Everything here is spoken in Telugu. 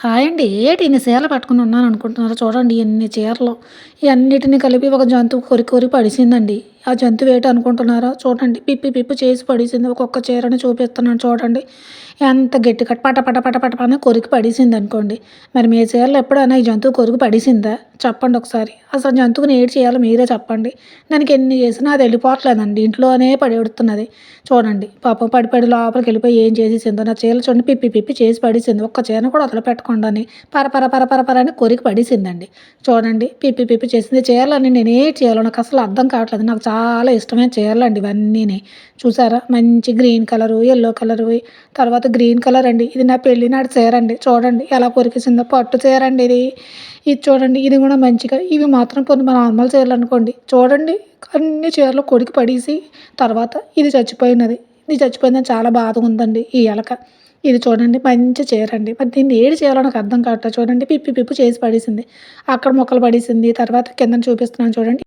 హాయ్ అండి. ఏటి ఇన్ని చీరలు పట్టుకొని ఉన్నాననుకుంటున్నారా? చూడండి ఎన్ని చీరలు. ఇయన్నిటిని కలిపి ఒక జంతువు కొరికి కొరికి పడేసిందండి. ఆ జంతువు ఏటనుకుంటున్నారా? చూడండి పిప్పి పిప్పి చేసి పడేసింది. ఒక్కొక్క చీరని చూపిస్తున్నాను చూడండి. ఎంత గట్టిగా పట పట పట పట అని కొరికి పడేసిందనుకోండి. మరి మీ చీరలో ఎప్పుడైనా ఈ జంతువు కొరికి పడేసిందా? చెప్పండి ఒకసారి. అసలు జంతువుని ఏటి చేయాలో మీరే చెప్పండి. దానికి ఎన్ని చేసినా అది వెళ్ళిపోవట్లేదండి. ఇంట్లోనే పడేడుతున్నది. చూడండి పాపం పడి పడి లోపలికెళ్ళిపోయి ఏం చేసేసిందో నా చీరలు చూడండి పిప్పి పిప్పి చేసి పడేసింది. ఒక్క చీరను కూడా వదిలిపెట్టకుండాని పర పర పర పర పర అని కొరికి పడేసిందండి. చూడండి పిప్పి పిప్పి చేసింది. చీరలన్నీ నేనేటి చేయాలో నాకసలు అర్థం కావట్లేదు. నాకు చాలా ఇష్టమైన చీరలండి ఇవన్నీని. చూసారా? మంచి గ్రీన్ కలరు, యెల్లో కలరు, తర్వాత గ్రీన్ కలర్ అండి. ఇది నా పెళ్లి నాటి చీర అండి. చూడండి ఎలా కొరికేసిందో. పట్టు చీర అండి ఇది. ఇది చూడండి ఇది కూడా మంచిగా ఇవి మాత్రం కొన్ని నార్మల్ చీరలనుకోండి. చూడండి అన్ని చీరలు కొరికి పడేసి తర్వాత ఇది చచ్చిపోయినది. ఇది చచ్చిపోయిందని చాలా బాధగుందండి ఈ ఎలక. ఇది చూడండి మంచి చీరండి. మరి దీన్ని ఏటి చేయాలో నాకు అర్థం కావట్లేదు. చూడండి పిప్పి పిప్పి చేసి పడేసింది. అక్కడ ముక్కలు పడేసింది. తర్వాత కిందన చూపిస్తున్నాను చూడండి.